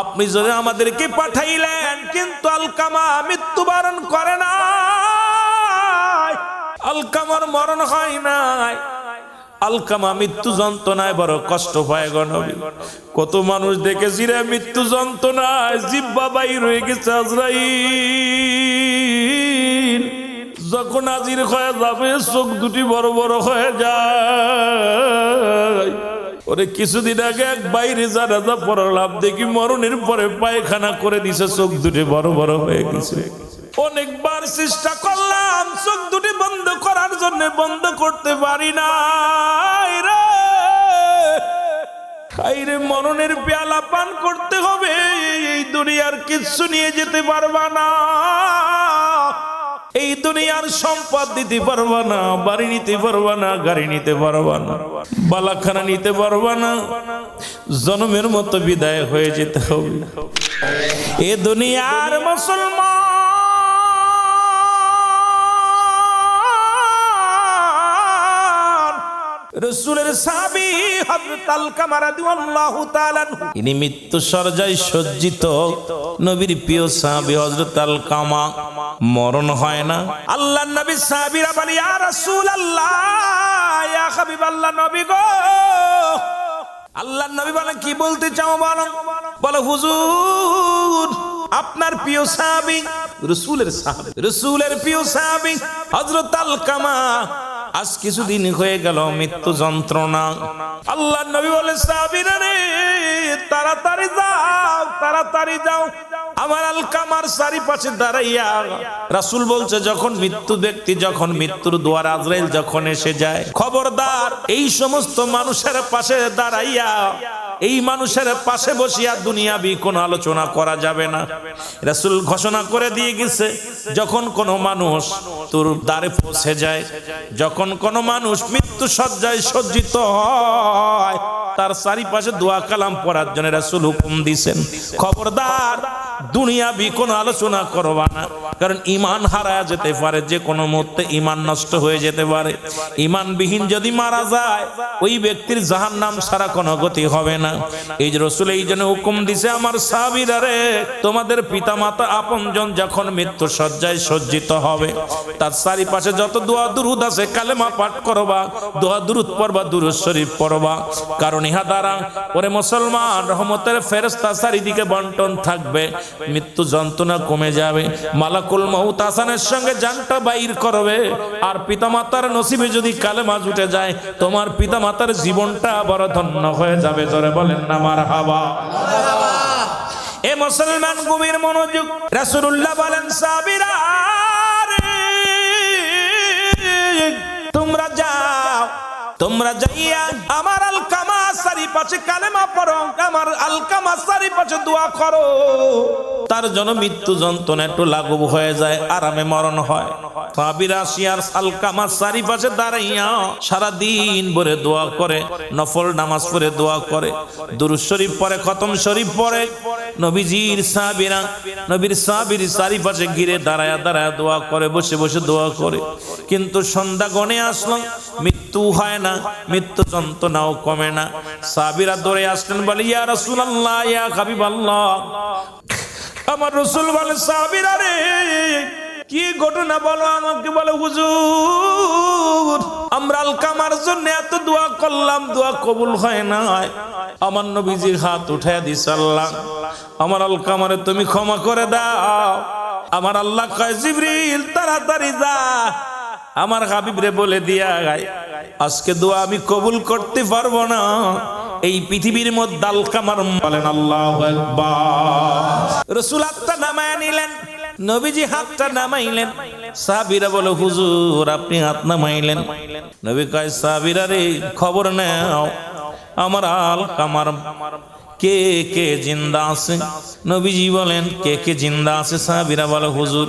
আপনি যদি আমাদেরকে পাঠাইলেন, কিন্তু আলকামা মৃত্যুবরণ করে না, আলকামার মরণ হয় নাই। আলকামা মৃত্যু যন্ত্রণায় বড় কষ্ট পায় গো নবী। কত মানুষ দেখেছি রে মৃত্যু যন্ত্রণায় জিহ্বা বাইর হয়ে গেছে। আজরাইল যখন হাজির হয়ে যাবে, চোখ দুটি বড় বড় হয়ে যায়। ওরে কিছুদিন আগে এক বাইরে জানাজা পড়লাম, দেখি মরণের পরে পায়খানা করে দিছে, চোখ দুটি বড় বড় হয়ে গেছে। অনেকবার চেষ্টা করলাম চোখ দুটি বন্ধ করার জন্য, বন্ধ করতে পারি না রে। আইরে মরণের পেয়ালা পান করতে হবে, এই দুনিয়ার কিচ্ছু নিয়ে যেতে পারবা না। এই দুনিয়ার সম্পদ দিতে পারবা না, বাড়ি নিতে পারবা না, গাড়ি নিতে পারবা না, বালাখানা নিতে পারবা না। জন্মের মতো বিদায় হয়ে যেতে হবে। এ দুনিয়ার মুসলমান রাসূলের সাহাবী হযরত আলকামা রাদিয়াল্লাহু তাআলা আনহু, ইনি মৃত্যু শয্যায় সজ্জিত নবীর প্রিয় সাহাবী হযরত আলকামা। মরণ হয় না। আল্লাহর নবী সাহাবীরা বলে, ইয়া রাসূলুল্লাহ, ইয়া হাবিবাল্লাহ, নবী গো। আল্লাহর নবী বলেন, কি বলতে চাও বলো। বলে, হুজুর আপনার প্রিয় সাহাবী রাসূলের প্রিয় সাহাবী হযরত আলকামা আজ কিছুদিন হয়ে গেল মৃত্যু যন্ত্রণা। আল্লাহর নবী বলে, সাহাবীরা রে, তাড়াতাড়ি যাও, তাড়াতাড়ি যাও, আমার আলকামার চারিপাশে দাঁড়াইয়া। রাসূল বলছে, যখন মৃত্যু ব্যক্তি যখন মৃত্যুর দুয়ার আজরাইল যখন এসে যায়, খবরদার এই সমস্ত মানুষের পাশে দাঁড়াইয়া, এই মানুষের পাশে বসিয়া দুনিয়াবি কোনো আলোচনা করা যাবে না। রাসূল ঘোষণা করে দিয়ে গেছে, যখন কোনো মানুষ তোর দ্বারে পৌঁছে যায়, যখন কোনো মানুষ মৃত্যু শয্যায় সজ্জিত হয়, তার চারিপাশে দোয়া কালাম পড়ার জন্য রাসূল হুকুম দিয়েছেন, খবরদার দুনিয়াবি কোনো আলোচনা করবা না। কারণ ঈমান হারায় যেতে পারে, যে কোনো মুহূর্তে ঈমান নষ্ট হয়ে যেতে পারে। ঈমানবিহীন যদি মারা যায়, ওই ব্যক্তির জাহান্নাম ছাড়া কোনো গতি হবে না। এই যে রাসূল এই জন্য হুকুম দিছে, আমার সাহাবীরা রে, তোমাদের পিতামাতা আপনজন যখন মৃত্যু শয্যায় সজ্জিত হবে, তার চারিপাশে যত দোয়া দুরুদ আছে কালেমা পাঠ করবা, দোয়া দুরুদ পড়বা, দুরুদ শরীফ পড়বা। কারণ ইহা দ্বারা ওরে মুসলমান রহমতের ফেরেশতা চারিদিকে বন্টন থাকবে, মৃত্যু যন্ত্রণা কমে যাবে, মালাকুল মউত আসানের সঙ্গে জানটা বাইর করবে। আর পিতামাতার নসিবে যদি কালেমা জুটে যায়, তোমার পিতামাতার জীবনটা বড় ধন্য হয়ে যাবে। জোরে বলেন না মারহাবা। এ মুসলমান গভীর মনোযোগ। রাসূলুল্লাহ বলেন, সাহাবীরা তোমরা যাও, তোমরা যাইয়া আমার আলকামা চারিপাশে কালেমা পড়ো, আমার আলকামা চারিপাশে দোয়া করো, তার জন্য মৃত্যু যন্ত্রণা একটু লাঘব হয়ে যায়, আরামে মরণ হয়। সাহাবীরা আসিয়ার আলকামা চারিপাশে দাঁড়াইয়া সারা দিন ভরে দোয়া করে, নফল নামাজ পড়ে দোয়া করে, দুরূদ শরীফ পড়ে, খতম শরীফ পড়ে। নবীজির সাহাবীরা নবীর সাহাবীর চারিপাশে ঘিরে দাঁড়ায়া দাঁড়ায়া দোয়া করে, বসে বসে দোয়া করে। কিন্তু সন্ধ্যা গণে আসলো, মৃত্যু হয় না, মৃত্যু যন্ত্রণাও কমে না। সাহাবীরা দৌড়ে আসলেন, বলে, ইয়া রাসূলুল্লাহ, ইয়া হাবিবাল্লাহ, আমার রাসূল বলে, সাহাবীরা রে, কি ঘটনা বলো আমাকে। বলে, হুজুর আমরা আলকামার জন্য এত দোয়া করলাম, দোয়া কবুল হয় না। আমার নবীজির হাত উঠাইয়া দিছে, আল্লাহ আমার আলকামারে তুমি ক্ষমা করে দাও। আমার আল্লাহ কয়, জিবরিল তাড়াতাড়ি যা আমার হাবিবরে বলে দিয়া গায়, আজকে দোয়া আমি কবুল করতে পারবো না। এই পৃথিবীর মধ্যে আলকামার। বলেন আল্লাহু আকবার। রাসূল হাতটা নামায় নিলেন, নবীজি হাতটা নামাইলেন। সাহাবীরা বলে, হুজুর আপনি হাত নামাইলেন। নবী কয়, সাহাবীরা রে, খবর নাও আমার আলকামার কে কে জিন্দা আছে। নবীজি বলেন, কে কে জিন্দা আছে। সাহাবীরা বলে, হুজুর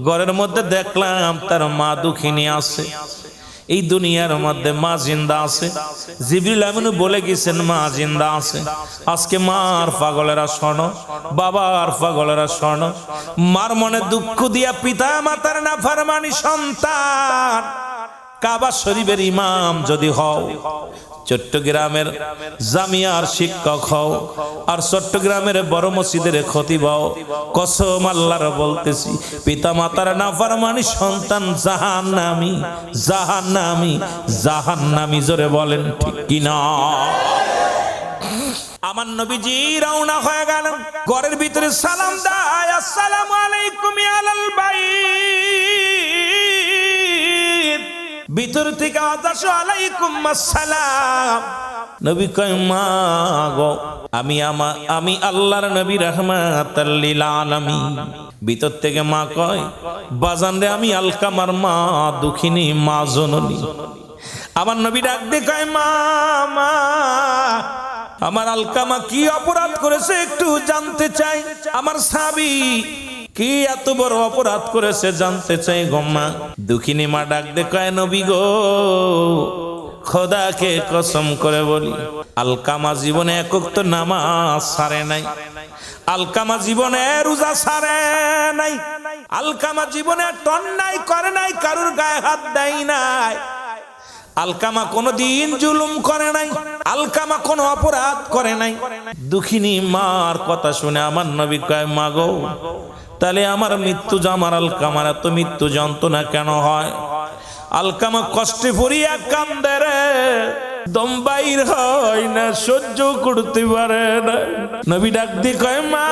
ঘরের মধ্যে দেখলাম তার মা দুঃখিনী আছে, এই দুনিয়ার মধ্যে মা জিন্দা আছে। জিবরিল আমিন বলে গেছেন মা জিন্দা আছে। আজকে মার পাগলেরা শোনো, বাবার পাগলেরা শোনো, মার মনে দুঃখ দিয়া পিতা মাতার নাফরমানি সন্তান কাবা শরীফের ইমাম যদি হও, চট্টগ্রামের জামিয়ার শিক্ষক হও আর চট্টগ্রামের বড় মসজিদের খতিব হও, কসম আল্লাহর বলতেছি পিতা মাতার নাফরমানি সন্তান জাহান্নামী, জাহান্নামী, জাহান্নামী। জোরে বলেন ঠিক কিনা? আমার নবীজি রওনা হয়ে গেলেন, ঘরের ভিতরে সালাম দেয়, আসসালামু আলাইকুম আলাল বাইত। ভিতর থেকে আওয়াজ আসে আলাইকুম আসসালাম। নবী কয় মা গো, আমি আল্লাহর নবী রাহমাতাল লিল আলামিন। ভিতর থেকে মা কয় বাজান রে, আমি আলকামার মা, দুঃখিনী মা, জননী। আমার নবী ডাক দিয়ে কয় মা, মা আমার আলকামা কি অপরাধ করেছে একটু জানতে চাই। আমার সাহাবী কি এত বড় অপরাধ করেছে জানতে চাই গো মা। দুঃখিনী মা ডাক দিয়ে কয় নবী গো, খোদাকে কসম করে বলি, আলকামা জীবনে এক ওয়াক্ত নামাজ ছাড়ে নাই, আলকামা জীবনে রোজা ছাড়ে নাই, আলকামা জীবনে অন্যায় করে নাই, কারুর গায়ে হাত দেয় নাই, আলকামা কোনদিন জুলুম করে নাই, আলকামা কোনো অপরাধ করে নাই। দুঃখিনী মার কথা শুনে আমার নবী কয় মা গো, তাহলে আমার মৃত্যু, আমার আলকামার এত মৃত্যু যন্ত্রণা কেন হয়? আলকামা কষ্টে পড়িয়া কান্দে রে, দম বাইর হয় না, সহ্য করতে পারে না। নবী ডাক দিয়ে কয় মা,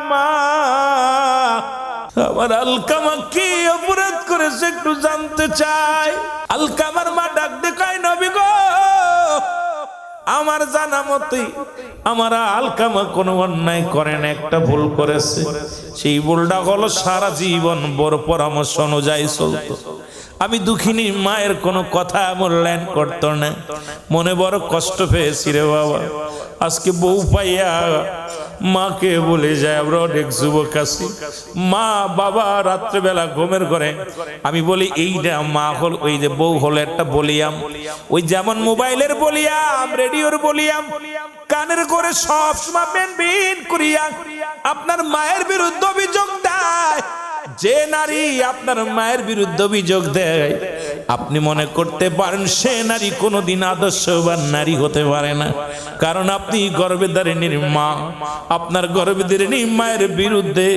মা আমার আলকামা কি অপরাধ করেছে একটু জানতে চাই। আলকামার মা ডাক দিয়ে কয় নবী গো, আমার জানা মতে আমার আলকামা কোনো অন্যায় করে না, একটা ভুল করেছে। সেই ভুলটা হলো সারা জীবন বড় পরামর্শ অনুযায়ী চলতো। আমি দুঃখিনী মায়ের কোনো কথা মূল্যায়ন করতো না, মনে বড় কষ্ট পেয়েছি রে বাবা। আজকে বউ পাইয়া মাকে বলে যায়, আমরা অনেক যুবক আছি, মা বাবা রাত্রেবেলা ঘুমের ঘরে আমি বলি এইটা মা হল, ওই যে বউ হলো একটা বলিয়াম, ওই যেমন মোবাইলের বলিয়াম, রেডিওর বলিয়াম, কানের করে সব সময় বেন বেন করিয়া আপনার মায়ের বিরুদ্ধে অভিযোগ দেয়। যে নারী আপনার মায়ের বিরুদ্ধে অভিযোগ দেয়, আপনি মনে করতে পারেন সে নারী কোনোদিন আদর্শবান নারী হতে পারে না, কারণ আপনি গর্ভধারিণীর মা। আপনার গর্ভধারিণী মায়ের বিরুদ্ধে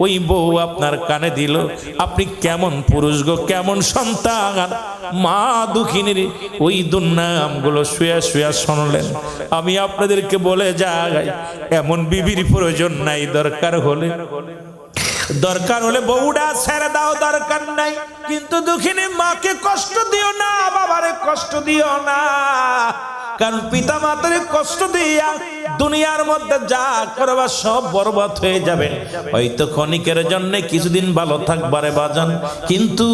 ওই বউ আপনার কানে দিল, আপনি কেমন পুরুষ গো, কেমন সন্তান? মা দুঃখিনীর ওই দুর্নামগুলো শুয়া শুয়া শুনলেন। আমি আপনাদেরকে বলে যাই, এমন বিবির প্রয়োজন নাই, দরকার হলে বউটা ছেড়ে দাও, দরকার নাই। কিন্তু দুঃখিনী মাকে কষ্ট দিও না, বাবারে কষ্ট দিও না, কারণ পিতা মাতারে কষ্ট দিয়া দুনিয়ার মধ্যে যা করবা সব বরবাদ হয়ে যাবে। হয়তো ক্ষণিকের জন্য কিছুদিন ভালো থাকবারে বাজান, কিন্তু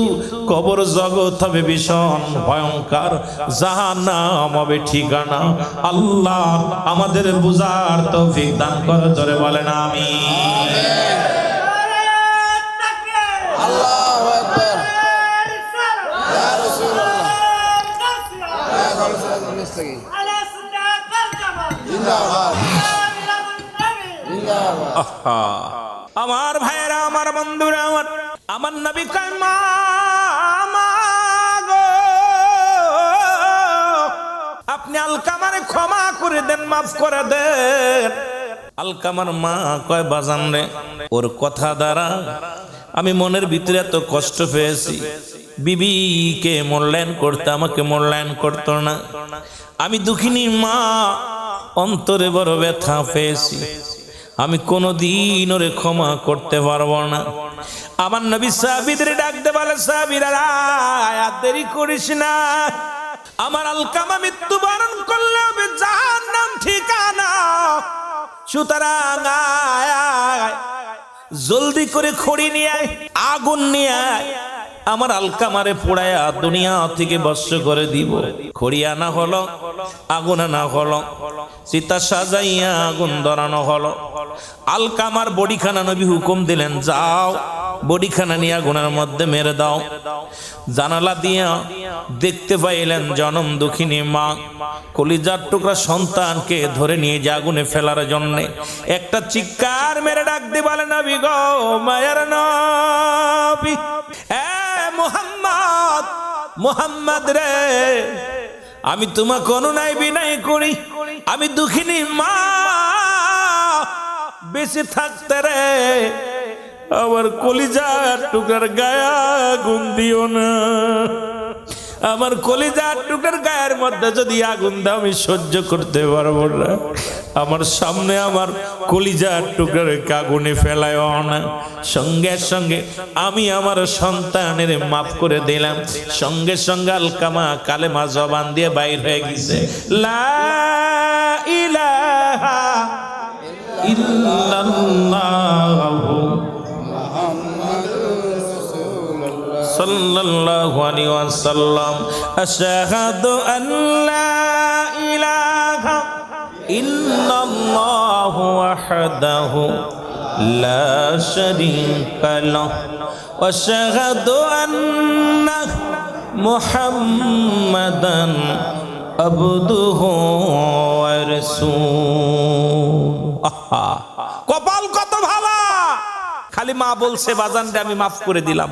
কবর জগৎ হবে ভীষণ ভয়ঙ্কর, জাহান্নাম হবে ঠিকানা। আল্লাহ আমাদের বুঝার তৌফিক দান করে, জোরে বলেন আমিন। আল্লাহু আকবার। ইয়া রাসূলুল্লাহ। জিন্দাবাদ। জিন্দাবাদ। আমার ভাইয়েরা, আমার বন্ধুরা, আমার নবী কয় মা, মা গো, আপনি আলকামারে ক্ষমা করে দেন, মাফ করে দেন। আলকামার মা কয় বাজান রে, ওর কথা দ্বারা আমি মনের ভিতরে এত কষ্ট পেয়েছি, বিবিকে মূল্যায়ন করতে আমাকে মূল্যায়ন করতো না। আমি দুঃখিনী মা, অন্তরে বড় ব্যথা পেয়েছি, আমি কোনোদিন ওরে ক্ষমা করতে পারবো না। আমার নবী সাহাবীদের ডাকতে বলে, সাহাবীরা আর দেরি করিস না, আমার আলকামা মৃত্যুবরণ করলে হবে জাহান্নাম ঠিকানা, সুতরাং জলদি করে খড়ি নিয়ে আয়, আগুন নিয়ে আয়, আমার আলকামারে পোড়ায়া দুনিয়া থেকে ভস্ম করে দিব। খড়ি আনা হলো, আগুন আনা হলো, চিতা সাজাইয়া আগুন ধরানো হলো। আলকামার বডিখানা নবী হুকুম দিলেন, যাও বডিখানা নিয়ে আগুনের মধ্যে মেরে দাও। জানালা দিয়া দেখতে পাইলেন জনম দুঃখিনী মা কলিজার টুকরা সন্তানকে ধরে নিয়ে যে আগুনে ফেলার জন্য একটা চিৎকার মেরে ডাক দিয়ে বলে, নবী গো, মায়ের নবী, এ মুহাম্মদ, মুহাম্মদ রে, আমি তোমাকে অনুনয় বিনয় করি, আমি দুঃখিনী মা, বেঁচে থাকতে রে আমার কলিজার টুকরার গায়ে আগুন দিও না। আমার কলিজার টুকরার গায়ের মধ্যে যদি আগুন দাও আমি সহ্য করতে পারবো না। আমার সামনে আমার কলিজার টুকরার আগুনে ফেলায় না। সঙ্গে সঙ্গে আমি আমার সন্তানের মাফ করে দিলাম। সঙ্গে সঙ্গে আলকামা কালেমা জবান দিয়ে বাইর হয়ে গেছে, লা ইলাহা ইল্লাল্লাহু সাল্লাল্লাহু আলাইহি ওয়াসাল্লাম, আশহাদু আল্লা ইলাহা ইল্লাল্লাহু ওয়াহদাহু লা শারীকা লাহু ওয়া আশহাদু আন্না মুহাম্মাদান আবদুহু ওয়া রাসূলুহু। কপাল কত ভালো, খালি মা বলছে বাজানরে আমি মাফ করে দিলাম।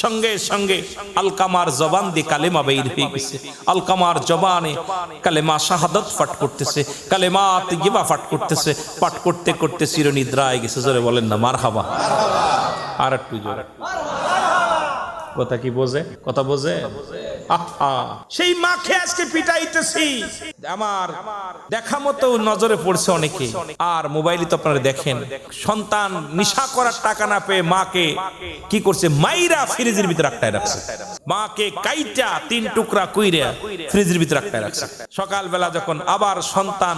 সঙ্গে সঙ্গে আলকামার জবান দিয়ে কালেমা বের হয়ে গেছে। আলকামার জবানে কালেমা শাহাদাত পাঠ করতেছে, কালেমা তিয়্যিবা পাঠ করতেছে। পাঠ করতে করতে চিরনিদ্রায় গেছে। জোরে বলেন না মারহাবা। আর একটু জোরে। কথা কি বোঝে? কথা বোঝে? সেই মাকে আজকে পিটাইতেছি। আমার দেখা মতো নজরে পড়ছে অনেকে। আর মোবাইলে তো আপনারা দেখেন, সন্তান নিশা করার টাকা না পেয়ে মাকে কি করছে, মাইরা ফ্রিজের ভিতরে আটকায় রাখছে। মাকে কাইটা 3 টুকরা কইরা ফ্রিজের ভিতরে আটকায় রাখছে। সকালবেলা যখন আবার সন্তান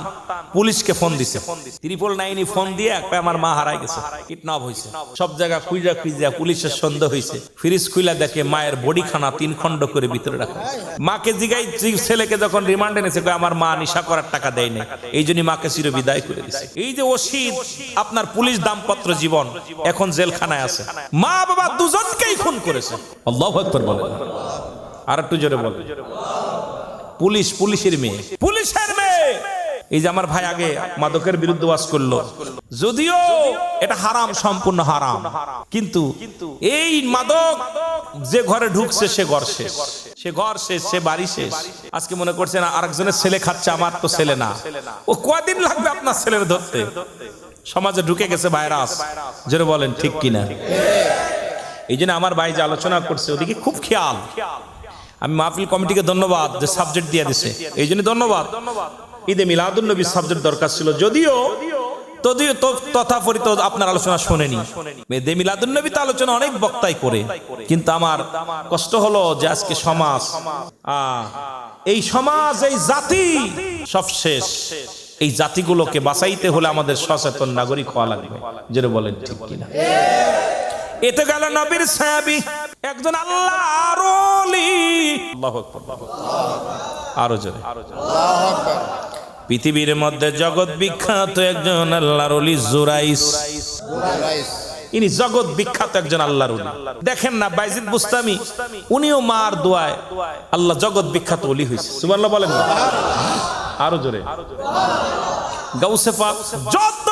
পুলিশকে ফোন দিছে, 999 ফোন দিয়ে আমার মা হারাই গেছে, কিডন্যাপ হয়েছে। সব জায়গা খুঁজা খুঁজা পুলিশের সন্দেহ হয়েছে। ফ্রিজ খুইলা দেখে মায়ের বডি খানা 3 খণ্ড করে ভিতরে রাখা। মাকে জিগাই, ছেলেকে যখন রিমান্ডে এনেছে আমার মা নিশা করার টাকা দেয় না, এই জন্য মাকে চির বিদায় করে দিছে। এই যে অসিত আপনার পুলিশ দাম্পত্য জীবন এখন জেলখানায় আছে, মা বাবা দুজনকেই খুন করেছে। আল্লাহু আকবার বলেন। আর একটু জোরে বলেন। পুলিশ, পুলিশের মেয়ে, পুলিশের মেয়ে। এই যে আমার ভাই আগে মাদকের বিরুদ্ধে ওয়াজ করলো, যদিও এটা হারাম, সম্পূর্ণ হারাম, কিন্তু এই মাদক যে ঘরে ঢুকছে সে ঘর শেষ, সে ঘর শেষ, সে বাড়ি শেষ। আজকে মনে করছে না আরেকজনের ছেলে খাচ্ছে, আমার তো ছেলে না। ও কয়দিন লাগবে আপনার ছেলের ধরতে? সমাজে ঢুকে গেছে ভাইরাস। যেটা বলেন ঠিক কিনা? এই জন্য আমার ভাই যে আলোচনা করছে ওদিকে খুব খেয়াল। আমি মাহফিল কমিটিকে ধন্যবাদ যে সাবজেক্ট দিয়ে দিছে, এই জন্য ধন্যবাদ। ঈদে মিলাদুন নবী সাবজেক্ট দরকার ছিল, যদিও তথাপরিত আপনার আলোচনা শোনেনি। ঈদে মিলাদুন নবী তো আলোচনা অনেক বক্তাই করে, কিন্তু আমার কষ্ট হলো যে আজকে সমাজ, এই সমাজ, এই জাতি সব শেষ। এই জাতিগুলোকে বাঁচাইতে হলে আমাদের সচেতন নাগরিক হওয়া লাগবে। যেটা বলেন ঠিক কিনা? এতে গেল নবীর সাহাবী, একজন আল্লাহর ওলি। আল্লাহু আকবার। আরো জোরে। আল্লাহু আকবার। পৃথিবীর মধ্যে জগৎ বিখ্যাত একজন আল্লাহর ওলি জুরাইস। ইনি জগৎ বিখ্যাত একজন আল্লাহর ওলি। দেখেন না বাইজিদ বুস্তামি, উনিও মার দোয়ায় আল্লাহ জগৎ বিখ্যাত ওলি হয়েছে। সুবহানাল্লাহ বলেন না? আরো জোরে। গাউসে পাক যত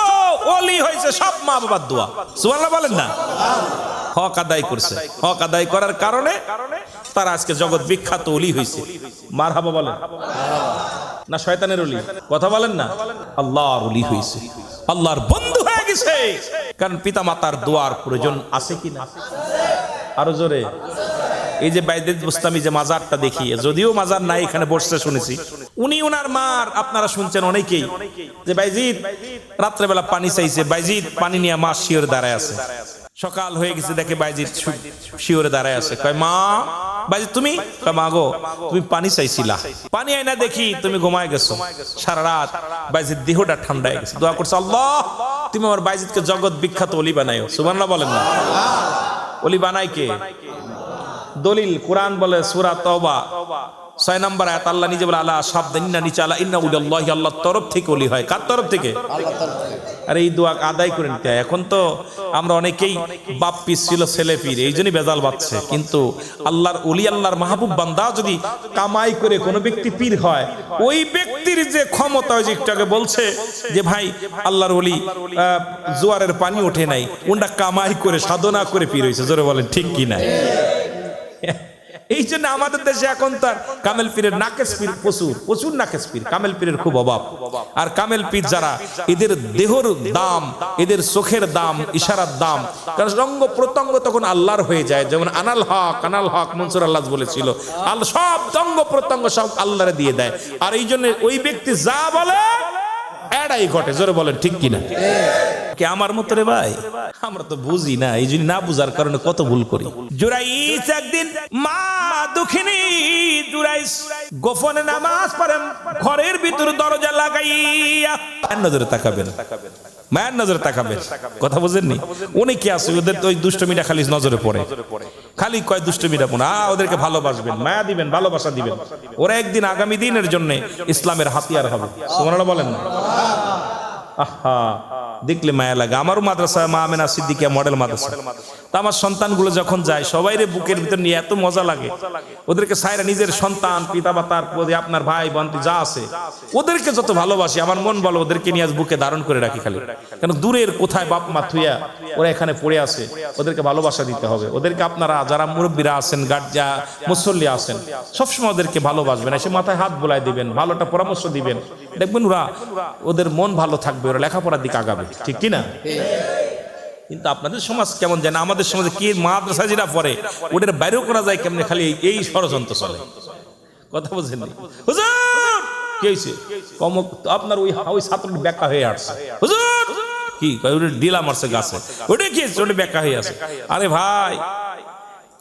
ওলি হয়েছে সব মা বাবার দোয়া। সুবহানাল্লাহ বলেন না? হক আদায় করছে, হক আদায় করার কারণে তারা আজকে জগৎ বিখ্যাত ওলি হয়েছে। মারহাবা বলেন না? শয়তানের ওলি? কথা বলেন না? আল্লাহর ওলি হয়েছে, আল্লাহর বন্ধু হয়ে গেছে। কারণ পিতা মাতার দোয়ার প্রয়োজন আছে কিনা? আরো জোরে। এই যে বাইজিদ বুস্তামি যে মাজারটা দেখি, যদিও মাজার নাই, এখানে বসছে শুনেছি, উনি ওনার মার, আপনারা শুনছেন অনেকেই যে বাইজিদ রাত্রেবেলা পানি চাইছে, বাইজিদ পানি নিয়ে মা শিওরে দাঁড়ায় আছে। সকাল হয়ে গেছে, দেখে বাইজিদ শিওরে দাঁড়ায় আছে। কয় মা, বাইজিদ তুমি? কয় মা গো, তুমি পানি চাইছিলা, পানি আইনা দেখি তুমি ঘুমায় গেছো। সারা রাত বাইজিদ দেহটা ঠান্ডা হয়ে গেছে, দোয়া করছে আল্লাহ তুমি আমার বাইজিদকে জগৎ বিখ্যাত ওলি বানাইও। সুবহানাল্লাহ বলেন না? ওলি বানাই কে? দলিল কোরআন বলে সূরা তাওবা 6 নম্বর আয়াত, আল্লাহ নিজে বলে আলা শাবদান্না নিচে আলা ইন্না উলিল্লাহি, আল্লাহর তরফ থেকে ওলি হয়। কার তরফ থেকে? আল্লাহর তরফ থেকে। আরে এই দোয়া আদায় করে নিতে হয়। এখন তো আমরা অনেকেই বাপ পীর ছিল, ছেলে পীর, এই জন্যই বেজাল বাঁধছে। কিন্তু আল্লাহর ওলি, আল্লাহর মাহবুব বান্দা যদি কামাই করে কোনো ব্যক্তি পীর হয়, ওই ব্যক্তির যে ক্ষমতা, ওই যে একটু আগে বলছে যে ভাই আল্লাহর ওলি জোয়ারের পানি ওঠে নাই, ওটা কামাই করে সাধনা করে পীর হয়েছে। জোরে বলেন ঠিক কি না? এই জন্য আমাদের দেশে এখন তার কামেল পীরের নাকেশ পীর প্রচুর নাকেশ পীর, কামেল পীরের খুব অভাব। আর কামেল পীর যারা, এদের দেহর দাম, এদের চোখের দাম, ইশারার দাম, কারণ অঙ্গ প্রত্যঙ্গ তখন আল্লাহর হয়ে যায়। যেমন আনাল হক মনসুর আল্লাহ বলেছিল, আল্লাহ সব অঙ্গ প্রত্যঙ্গ সব আল্লাহরে দিয়ে দেয়। আর এই জন্য ওই ব্যক্তি যা বলে এটাই ঘটে। জোরে বলেন ঠিক কিনা? কে আমার মতো রে ভাই? আমরা তো বুঝি না, এই জন্য না বুঝার কারণে কত ভুল করি। জুরাইস একদিন মা দুঃখিনী জুরাইস গোপনে নামাজ পড়েন, ঘরের ভিতর দরজা লাগাইয়া। মায়ের নজরে তাকাবেন, মায়ের নজরে তাকাবেন, কথা বুঝেননি? উনি কি আছে, ওদের ওই দুষ্টমিটা খালি নজরে পড়ে, খালি কয় দুষ্টমিটা পড়ে। ওদেরকে ভালোবাসবেন, মায়া দিবেন, ভালোবাসা দিবেন। ওরা একদিন আগামী দিনের জন্য ইসলামের হাতিয়ার হবে। সুবহানাল্লাহ বলেন না? আহা, দেখলে মায়া লাগে। আমারও মাদ্রাসা মা আমেনা সিদ্দিকিয়া মডেল মাদ্রাসা, তা আমার সন্তানগুলো যখন যায় সবাইরে বুকের ভিতর নিয়ে এত মজা লাগে। ওদেরকে সাইরা নিজের সন্তান, পিতা মাতার প্রতি, আপনার ভাই বোনটি যা আছে, ওদেরকে যত ভালোবাসি, আমার মন বলো ওদেরকে নিয়ে আজ বুকে ধারণ করে রাখি খালি। কেন দূরের কোথায় বাপ মা থুইয়া ওরা এখানে পড়ে আছে, ওদেরকে ভালোবাসা দিতে হবে। ওদেরকে আপনারা যারা মুরব্বীরা আছেন, গার্জা মুসল্লি আছেন, সবসময় ওদেরকে ভালোবাসবেন, এসে মাথায় হাত বোলাই দিবেন, ভালোটা পরামর্শ দিবেন। দেখবেন ওরা, ওদের মন ভালো থাকবে, ওরা লেখাপড়ার দিকে আগাবে, ঠিক কিনা? কিন্তু আপনাদের সমাজ কেমন জানে, আমাদের সমাজে কি মাদ্রাসা যেটা পড়ে ওদের বাইরেও করা যায় কেমনে, খালি এই ষড়যন্ত্র চলে। কথা বুঝেন? হুজুর কি হয়েছে? আপনার ওই ছাত্রটি ব্যাখ্যা হয়ে আসছে। হুজুর কি ডিলা মারছে গাছে, ওটা কি ওটা ব্যাখ্যা হয়ে আছে। আরে ভাই,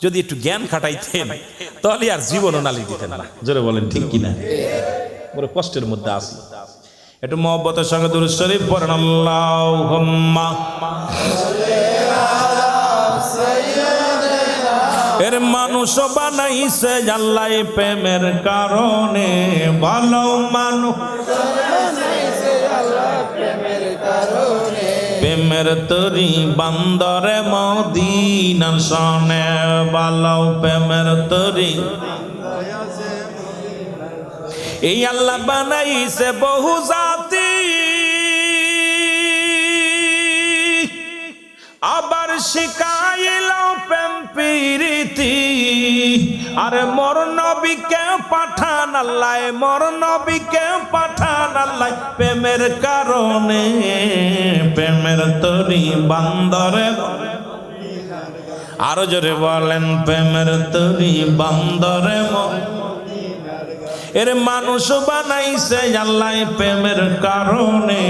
যদি একটু জ্ঞান খাটাইতেন তাহলে আর জীবনও নালি দিতেন না। জোরে বলেন ঠিক কিনা? বড় কষ্টের মধ্যে আছি। একটু মহব্বতের সঙ্গে দুরূদ শরীফ পড়েন। আল্লাহুম্মা এর মানুষ বানাইছে আল্লাহ প্রেমের কারণে, ভালো মানুষ প্রেমের তরি বান্দরে মদিনার সনে, ভালো প্রেমের তরি। এই আল্লাহ বানাইছে বহু জাতি, আবার শিখাইল প্রেম প্রীতি। আরে মোর নবীকে পাঠান আল্লাহ, মোর নবীকে পাঠান আল্লাহ প্রেমের কারণে, প্রেমের তরি বান্দরে। আরো জোরে বলেন, প্রেমের তরি বান্দরে। এর মানুষ বানাইছে আল্লাহ প্রেমের কারণে,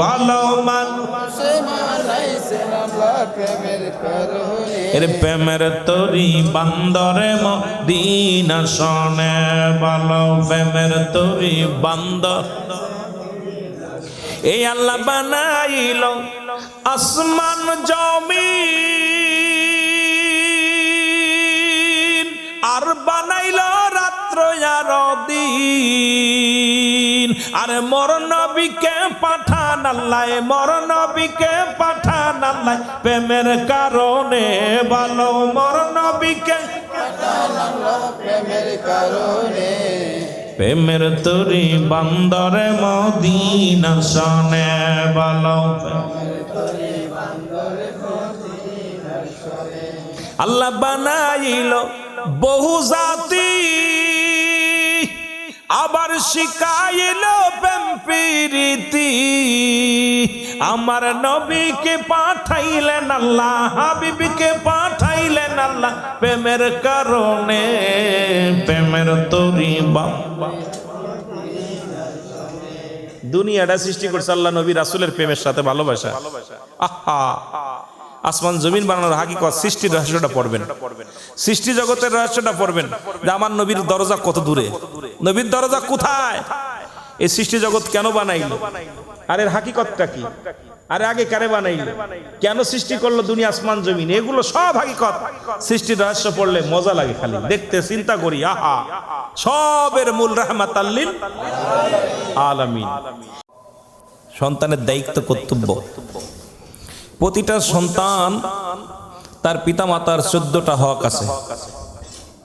ভালো মানুষ বানাইছে আল্লাহ প্রেমের কারণে। এর প্রেমের তরি বান্দরে মদিনা শোনে, ভালো প্রেমের তরি বান্দর। এই আল্লাহ বানাইল আসমান জমিন, আর বানাইল রাত্র আর দিন। আরে মোর নবীকে পাঠান আল্লাহ, মোর নবীকে পাঠান আল্লাহ প্রেমের কারণে, ভালো মোর নবীকে পাঠান আল্লাহ প্রেমের কারণে। প্রেমের তরি বান্দরে মদিনা শোনে, ভালো আল্লাহ বানাইল বহু জাতি, আবার শিখাইল প্রেম প্রীতি। আমার নবীকে পাঠাইলেন আল্লাহ, হাবিবকে পাঠাইলেন আল্লাহ প্রেমের কারণে, প্রেমের তরি। দুনিয়াটা সৃষ্টি করছে আল্লাহ নবী রাসূলের প্রেমের সাথে ভালোবাসা। আহা, আসমান জমিন বানানোর হাকিকত, সৃষ্টির রহস্যটা পড়বেন, সৃষ্টি জগতের রহস্যটা পড়বেন, যে আমার নবীর দরজা কত দূরে, নবীর দরজা কোথায়, এই সৃষ্টি জগৎ কেন বানাইল, আর এর হাকিকতটা কি, আরে আগে কারে বানাইল, কেন সৃষ্টি করলো দুনিয়া আসমান জমিন, এগুলো সব হাকিকত সৃষ্টির রহস্য পড়লে মজা লাগে, খালি দেখতে চিন্তা করি। আহা, সবের মূল রাহমাতাল লিল আলামিন। সন্তানের দায়িত্ব, কর্তব্য। প্রতিটা সন্তান তার পিতামাতার 14টা হক আছে।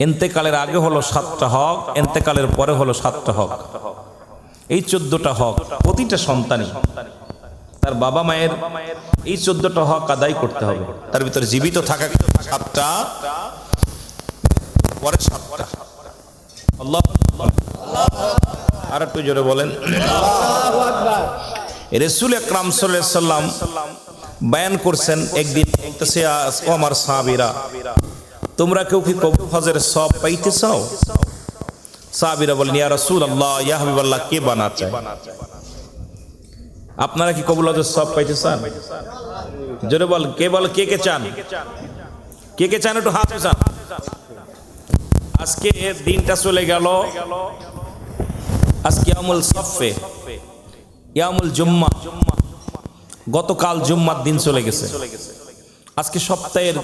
ইন্তেকালের আগে হলো 7টা হক, ইন্তেকালের পরে হলো 7টা হক। এই 14টা হক প্রতিটা সন্তানই তার বাবা মায়ের এই 14টা হক আদায় করতে হবে। তার ভিতরে জীবিত থাকা 7টা, পরে 7টা। আল্লাহ আর একটু জোরে বলেন। রাসূল আকরাম সাল্লাল্লাহু আলাইহি সাল্লাম বয়ান করছেন, একদিন বলতেছে, ও আমার সাহাবীরা, তোমরা কেউ কি কবুল হজের সওয়াব পাইতে চাও? সাহাবীরা বলেন, ইয়া রাসূলুল্লাহ, ইয়া হাবিবাল্লাহ, কে বানা চায়? আপনারা কি কবুল হজের সওয়াব পাইতে চান? জোরে বল, কে বল, কে কে চান? কে কে চান একটু হাত উঠান। আজকে দিনটা চলে গেল, আজকে ইয়ামুল সফে, ইয়ামুল জুম্মা, গতকাল জুম্মার দিন চলে গেছে। আজকে সপ্তাহের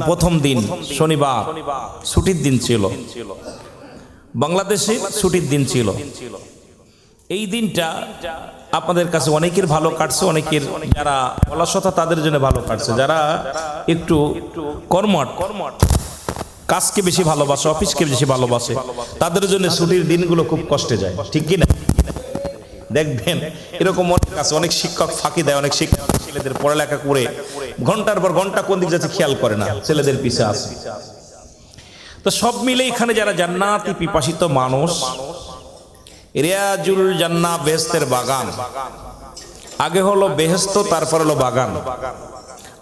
প্রথম দিন শনিবার, ছুটির দিন ছিল, বাংলাদেশে ছুটির দিন ছিল। এই দিনটা আপনাদের কাছে অনেকের ভালো কাটছে, অনেকের যারা অলসতা তাদের জন্য ভালো কাটছে, যারা একটু কর্মঠ, কাজকে বেশি ভালোবাসে, অফিসকে বেশি ভালোবাসে, তাদের জন্য ছুটির দিনগুলো খুব কষ্টে যায়, ঠিক কি না? দেখবেন এরকম অনেক আছে, অনেক শিক্ষক ফাঁকি দেয়, অনেক শিক্ষক ছেলেদের পড়ালেখা করে ঘন্টার পর ঘন্টা কোন দিক যাচ্ছে খেয়াল করে না, ছেলেদের পিছে আছে। তো সব মিলে এখানে যারা জান্নাতি পিপাসিত মানুষ, রিয়াজুল জান্নাহ, বেহেশতের বাগান, আগে হলো বেহেশত, তারপর হলো বাগান।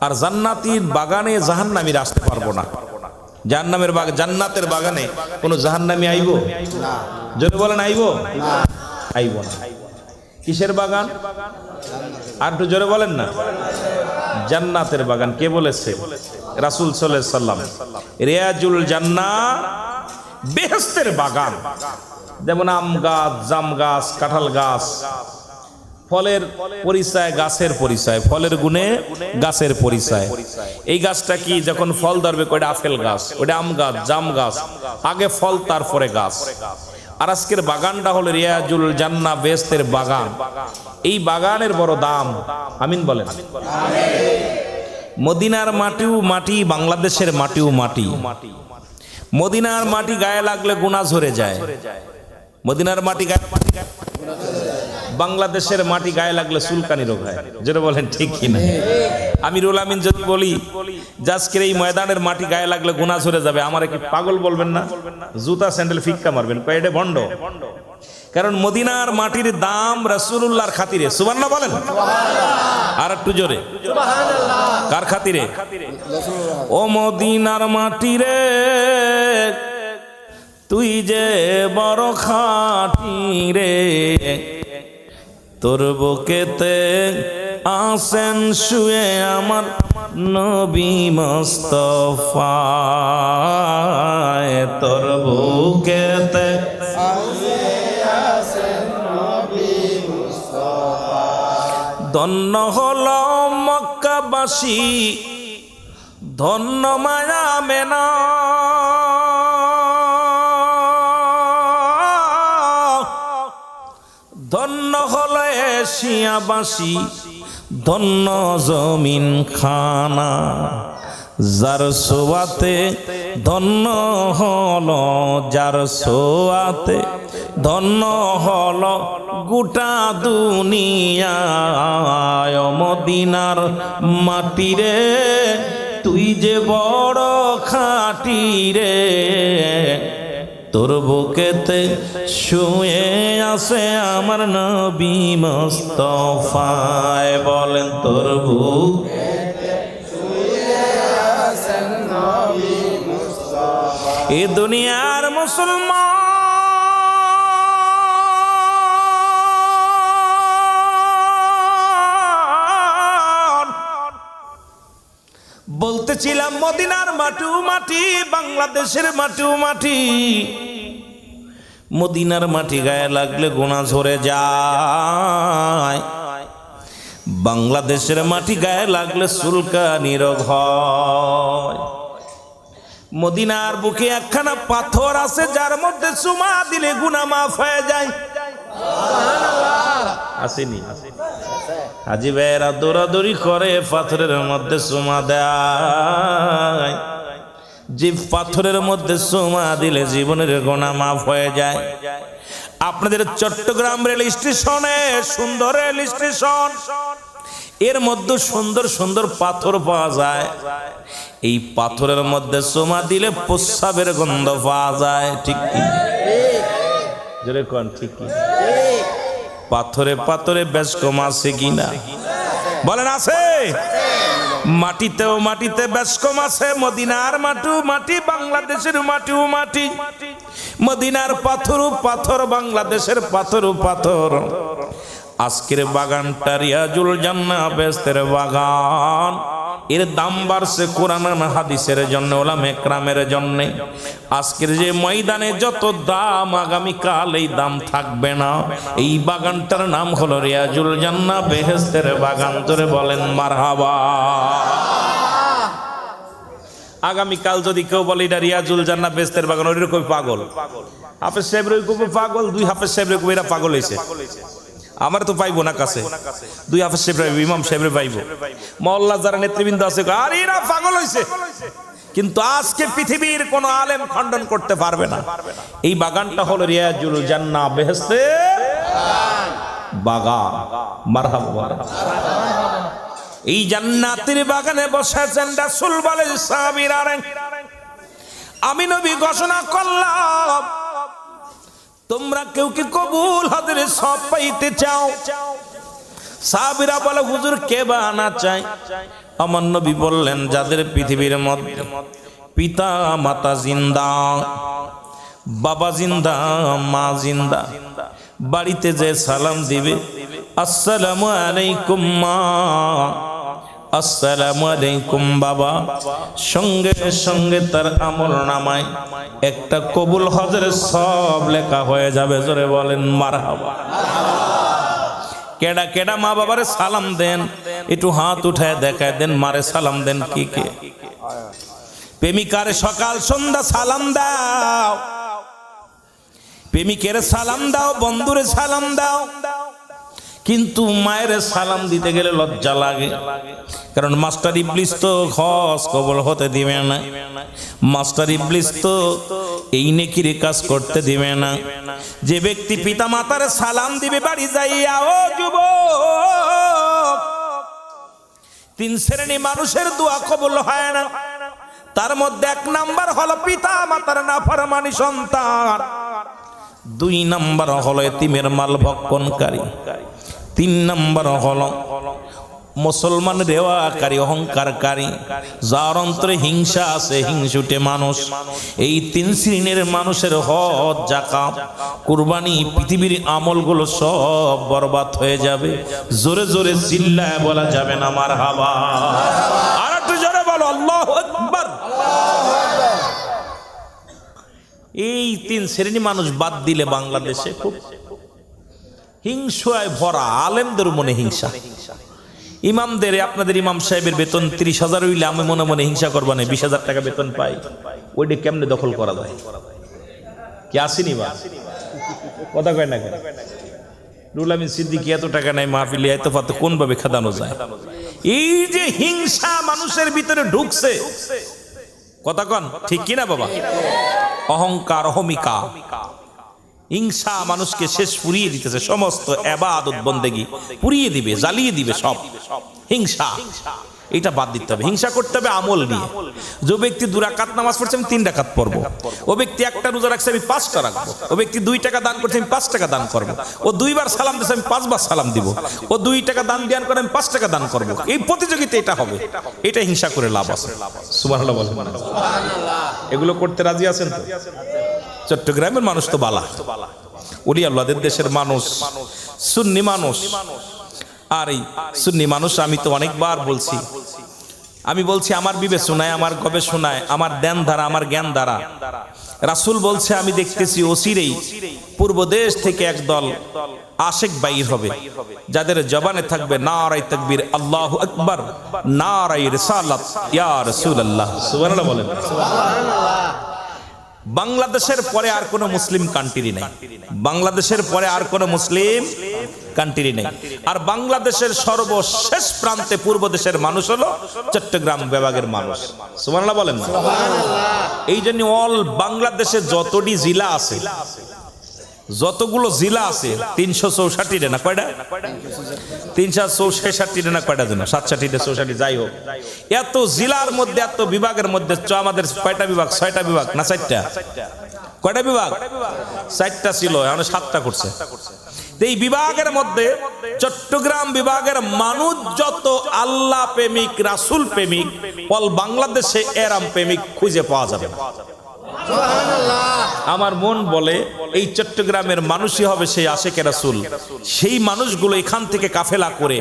আর জান্নাতির বাগানে জাহান্নামীরা আসতে পারবো না। জাহান্নামের বাগান, জান্নাতের বাগানে কোনো জাহান্নামী আইব না? যদি বলেন আইব না, আইব না। কিসের বাগান? আর একটু জোরে বলেন না। জান্নাতের বাগান। কে বলেছে? রাসূল সাল্লাল্লাহু আলাইহি সাল্লাম। রিয়াজুল জান্নাহ, বেহেশতের বাগান। যেমন আম গাছ, জাম গাছ, কাঁঠাল গাছ, ফলের পরিচয় গাছের পরিচয়, ফলের গুণে গাছের পরিচয়। এই গাছটা কি, যখন ফল ধরবে ওটা আপেল গাছ, ওটা আম গাছ, জাম গাছ, আগে ফল তারপরে গাছ। আর আজকের বাগানটা হলো রিয়াজুল জান্নাহ, বেহেশতের বাগান। এই বাগানের বড় দাম, আমিন বলেন। মদিনার মাটিও মাটি, বাংলাদেশের মাটিও মাটি। মদিনার মাটি গায়ে লাগলে গুনাহ ঝরে যায়। মদিনার মাটি গায়ে, বাংলাদেশের মাটি গায়ে লাগলে চুলকানি রোগ হয়। যেটা বলেন ঠিক কিনা? আমিরুল আমিন যদি বলি আজকের এই ময়দানের মাটি গায়ে লাগলে গুনাহ ঝরে যাবে, আমার কি পাগল বলবেন না? জুতা স্যান্ডেল ফিক্কা মারবেন, কয়েডে ভণ্ড। কারণ মদিনার মাটির দাম রাসূলুল্লাহর খাতিরে। সুবহানাল্লাহ বলেন। আর একটু জোরে। কার খাতিরে? ও মদিনার মাটি রে, তুই যে বড় খাঁটি রে, তোর বুকেতে আসেন শুয়ে আমার নবী মুস্তাফা, তোর বুকেতে ধন্য হলো মক্কাবাসী, ধন্য মায়া মেনা, ধন্য হলো এশিয়াবাসী, ধন্য জমিন খানা, যার সোয়াতে ধন্য হলো, যার সোয়াতে ধন্য হলো গোটা দুনিয়া। মদিনার মাটি রে, তুই যে বড় খাঁটি রে, তোর বুকেতে শুয়ে আছে আমার নবী মুস্তাফা। বলেন, তোর বুকেতে শুয়ে আছেন নবী মুস্তাফা। এই দুনিয়ার মুসলমান বলতেছিলাম, মদিনার মাটিও মাটি, বাংলাদেশের মাটিও মাটি। মদিনার মাটি গায়ে লাগলে গুনাহ ঝরে যায়, বাংলাদেশের মাটি গায়ে লাগলে চুলকানি রোগ হয়। মদিনার বুকে একখানা পাথর আছে, যার মধ্যে চুমা দিলে গুনাহ মাফ হয়ে যায়। আসেনি? হাজি ভাইয়েরা দৌড়াদৌড়ি করে পাথরের মধ্যে চুমা দেয়, যে পাথরের মধ্যে চুমা দিলে জীবনের গুনাহ মাফ হয়ে যায়। আপনাদের চট্টগ্রাম রেল স্টেশনে, সুন্দর রেল স্টেশন, এর মধ্যে সুন্দর সুন্দর পাথর পাওয়া যায়। এই পাথরের মধ্যে চুমা দিলে প্রস্রাবের গন্ধ পাওয়া যায়। ঠিক কি জোরে কোন ঠিক কি? পাথরে পাথরে বেশ কম আছে কিনা বলেন? আছে। মাটিতেও মাটিতে বেশ কম আছে। মদিনার মাটিও মাটি, বাংলাদেশের মাটিও মাটি। মদিনার পাথরও পাথর, বাংলাদেশের পাথরও পাথর। আজকের বাগানটা রিয়াজুল জান্নাহ বেহেশতের বাগান। এর দাম বাড়ছে কোরআন হাদিসের জন্য, ওলামা একরামের জন্য। আজকের যে ময়দানে যত দাম, আগামীকাল এই দাম থাকবে না। এই বাগানটার নাম হলো রিয়াজুল জান্নাহ বেহেশতের বাগান। ধরে বলেন মারহাবা। আগামীকাল যদি কেউ বলে এটা রিয়াজুল জান্নাহ বেহেশতের বাগান, ওই রকম পাগল। হাফেজ সাহেবের ওই পাগল, দুই হাফেজ সাহেবের এরা পাগল হয়েছে। আমার তো পাইবো না কাছে, দুই হাফেজ সাহেব ইমাম সাহেবের পাইবো। মহল্লা যারা নেতৃবৃন্দ আছে আর এরা পাগল হয়েছে। কিন্তু আজকে পৃথিবীর কোন আলেম খণ্ডন করতে পারবে না। এই বাগানটা হলো রিয়াজুল জান্নাহ বেহেশতের বাগান। মারহাবা। এই জান্নাতের বাগানে বসেছেন রাসূল বলে সাহাবীরা, আমি নবী ঘোষণা করলাম তোমরা কেউ কি কবুল হজের সব পাইতে চাও? সাহাবীরা বলে হুজুর কে বা না চাই? আমার নবী বললেন যাদের পৃথিবীর মধ্যে পিতা মাতা জিন্দা, বাবা জিন্দা, মা জিন্দা, বাড়িতে যে সালাম দিবে আসসালামু আলাইকুম মা, আসসালামু আলাইকুম বাবা, সঙ্গে সঙ্গে তার আমল নামায় একটা কবুল হজের সব লেখা হয়ে যাবে। জোরে বলেন মারহাবা। কেডা কেডা মা বাবারে সালাম দেন? একটু হাত উঠায় দেখায় দেন, মারে সালাম দেন। কি কে? প্রেমিকারে সকাল সন্ধ্যা সালাম দাও, প্রেমিকের সালাম দাও, বন্ধুরে সালাম দাও। কিন্তু মায়ের সালাম দিতে গেলে লজ্জা লাগে, কারণ মাস্টার ইবলিস তো খস কবল হতে দিবে না। মাস্টার ইবলিস তো এই নেকির কাজ করতে দিবে না। যে ব্যক্তি পিতা মাতার সালাম দিবে বাড়ি যাইয়া, ও যুবক, তিন শ্রেণী মানুষের দোয়া কবুল হয় না। তার মধ্যে এক নাম্বার হলো পিতা মাতার নাফরমানি সন্তান, দুই নাম্বার হলো এতিমের মাল ভক্ষণকারী, তিন নাম্বার হলো মুসলমান রেওয়াকারী, অহংকারকারী, যার অন্তরে হিংসা আছে, হিংসুটে মানুষ। এই তিন শ্রেণীর মানুষের হজ, যাকাত, কুরবানি, পৃথিবীর আমলগুলো সব বরবাদ হয়ে যাবে। জোরে জোরে চিল্লায় বলা যাবে না মারহাবা। আর একটু জোরে বলো আল্লাহু আকবার। এই তিন শ্রেণী মানুষ বাদ দিলে বাংলাদেশে খুব হিংসায় ভরা। আলেমদের মনে হিংসা, ইমামদের, আপনাদের ইমাম সাহেবের বেতন 30,000 হইলে আমি মনে মনে হিংসা করবো না। 20,000 টাকা বেতন পাই, ওইটা কেমনে দখল করা যায়? কি আসেনি বা কথা কয় না কেন? রুল আমিন সিদ্দিকী এত টাকা নাই মাহফিলে, এত পাত কোন ভাবে খাদানো যায়? এই যে হিংসা মানুষের ভিতরে ঢুকছে, কথা কন ঠিক কিনা বাবা? অহংকার, অহমিকা, হিংসা মানুষকে শেষ পুড়িয়ে দিতেছে। সমস্ত ইবাদত বন্দেগী পুড়িয়ে দিবে, জ্বালিয়ে দিবে সব। হিংসা, এটা বাদ দিতে হবে। হিংসা করতে হবে আমল নিয়ে। যে ব্যক্তি 2 রাকাত নামাজ পড়ছে আমি 3 রাকাত পড়বো, ও ব্যক্তি 1টা রোজা রাখছে আমি 5টা রাখবো, ও ব্যক্তি 2 টাকা দান করছে আমি 5 টাকা দান করবো, ও 2 বার সালাম দিচ্ছে আমি 5 বার সালাম দিব, ও 2 টাকা দান দেওয়ার করে আমি 5 টাকা দান করবো। এই প্রতিযোগিতা এটা হবে, এটা হিংসা করে লাভ আছে। সুবহানাল্লাহ বলেন। এগুলো করতে রাজি আছেন তো? চট্টগ্রামের মানুষ তো বালা, ওলি আল্লাহদের দেশের মানুষ, সুন্নি মানুষ। আর এই সুন্নি মানুষ আমি তো অনেকবার বলছি, আমি বলছি আমার বিবেচনায়, আমার গবেষণায়, আমার ধ্যান ধারা, আমার জ্ঞান দ্বারা রাসূল বলছে আমি দেখতেছি অচিরেই পূর্ব দেশ থেকে একদল আশেক বাইর হবে, যাদের জবানে থাকবে নারায়ে তাকবীর, আল্লাহু আকবার, নারায়ে রিসালাত, ইয়া রাসূলুল্লাহ। সুবহানাল্লাহ বলেন। বাংলাদেশের পরে আর কোনো মুসলিম কান্ট্রি নেই, বাংলাদেশের পরে আর কোনো মুসলিম কান্ট্রি নেই। আর বাংলাদেশের সর্বশেষ প্রান্তে পূর্ব দেশের মানুষ হলো চট্টগ্রাম বিভাগের মানুষ। সুবহানাল্লাহ বলেন। এই জন্য অল বাংলাদেশে যতটি জেলা আছে, যতগুলো জেলা আছে 364 না কয়টা, 364 না কয়টা যেন 67 64 যাই হোক, এত জেলার মধ্যে এত বিভাগের মধ্যে আমাদের কয়টা বিভাগ, 6টা বিভাগ না 4টা, কয়টা বিভাগ, 4টা ছিল, এখন 7টা করছে। এই বিভাগের মধ্যে চট্টগ্রাম বিভাগের মানুষ যত আল্লাহ প্রেমিক রাসূল প্রেমিক অল বাংলাদেশে এরাম প্রেমিক খুঁজে পাওয়া যাবে না। আমার মন বলে এই চট্টগ্রামের মানুষই হবে সেই আশেকে রাসূল। সেই মানুষগুলো এখান থেকে কাফেলা করে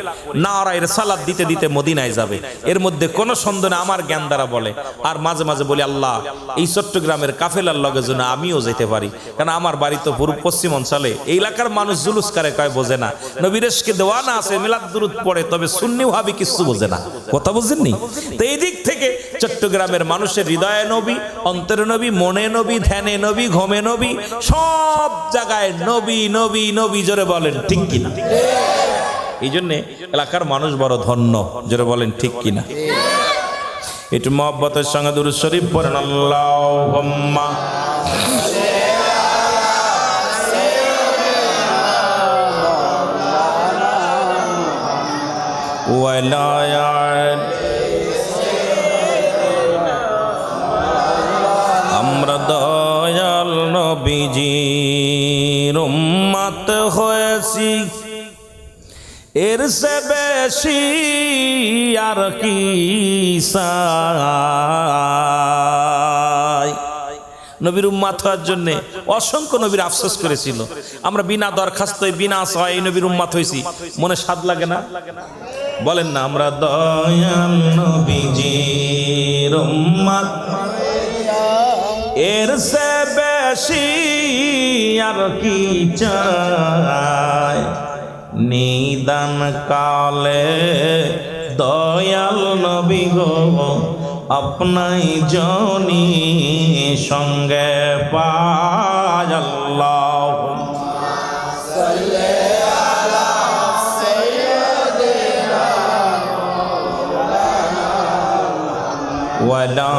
নারায়ে রিসালাত দিতে দিতে মদিনায় যাবে, এর মধ্যে কোনো সন্দেহ না। আমার জ্ঞান দ্বারা বলে, আর মাঝে মাঝে বলি আল্লাহ এই চট্টগ্রামের কাফেলার লগে যেন আমিও যেতে পারি, কারণ আমার বাড়ি তো পূর্ব পশ্চিম অঞ্চলে। এই এলাকার মানুষ জুলুস করে কয় বোঝে না, নবীরেশকে দেওয়ানা আছে, মিলাদ দুরুদ পড়ে, তবে সুন্নি ওয়াহাবি কিছু বোঝে না। কথা বুঝেননি? তো এই দিক থেকে চট্টগ্রামের মানুষের হৃদয়ে নবী, অন্তরে নবী, মনে নবী, ধ্যানে নবী, ঘুমে নবী, সব জায়গায় নবী নবী নবী, জোরে বলেন ঠিক কিনা? এই জন্য এলাকার মানুষ বড় ধন্য, জোরে বলেন ঠিক কিনা? একটু মহব্বতের সঙ্গে দুরূদ শরীফ পড়েন, আল্লাহুম্মা ওয়ালা আমরা দয়াল নবীজির উম্মত হয়েছি, এর সে বেশি আর কি চাই। নবীর উম্মত হওয়ার জন্য অসংখ্য নবীর আফসোস করেছিল। আমরা বিনা দরখাস্ত বিনা আশায় এই নবীর উম্মত হয়েছি, মনে স্বাদ লাগে না? বলেন না, আমরা দয়াল নবীজির উম্মত এর সে বেশি আর কি চাই। নিদান কালে দয়াল নবী গো আপনাই জনি সঙ্গে পায়। আল্লাহুম্মা ওয়ালা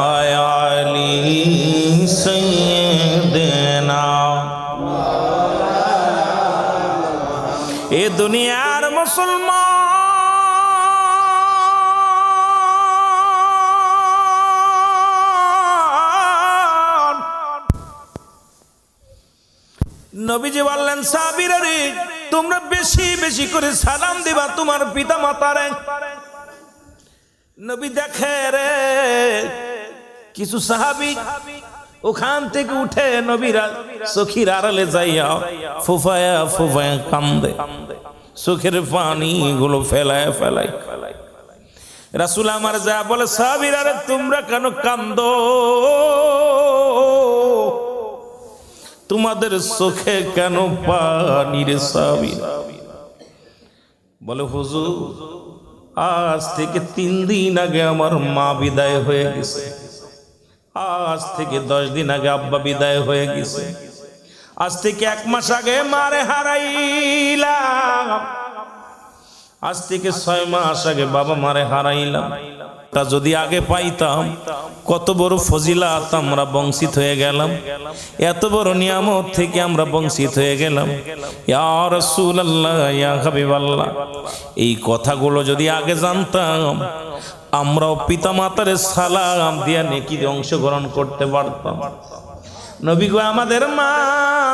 আলি সাইয়্যিদিনা। এ দুনিয়ার মুসলমান, নবীজি বললেন সাহাবীরা রে, তোমরা বেশি বেশি করে সালাম দিবা তোমার পিতা মাতারে। নবী দেখে রে কিছু সাহাবী ওখান থেকে উঠে নবীরা চোখের আড়ালে যাইয়া ফুফায়া ফুফায়া কান্দে, চোখের পানি গুলো ফেলায় ফেলায়। রাসূল আমার যা বলে, সাহাবীরা রে তোমরা কেন কান্দো? তোমাদের চোখে কেন পানি রে সাহাবীরা? বলে হুজুর আজ থেকে 3 দিন আগে আমার মা বিদায় হয়ে গেছে, আজ থেকে 10 দিন আগে আব্বা বিদায় হয়ে গেছে, আজ থেকে 1 মাস আগে মারে হারাইলাম, আজ থেকে 6 মাস আগে বাবা মারে হারাইলাম। তা যদি আগে পাইতাম কত বড় ফজিলাত আমরা বঞ্চিত হয়ে গেলাম, এত বড় নিয়ামত থেকে আমরা বঞ্চিত হয়ে গেলাম। ইয়া রাসূলুল্লাহ, ইয়া হাবিবাল্লাহ, এই কথাগুলো যদি আগে জানতাম আমরাও পিতা মাতার সালাম দিয়া নেকিতে অংশগ্রহণ করতে পারতাম। নবী গো আমাদের মা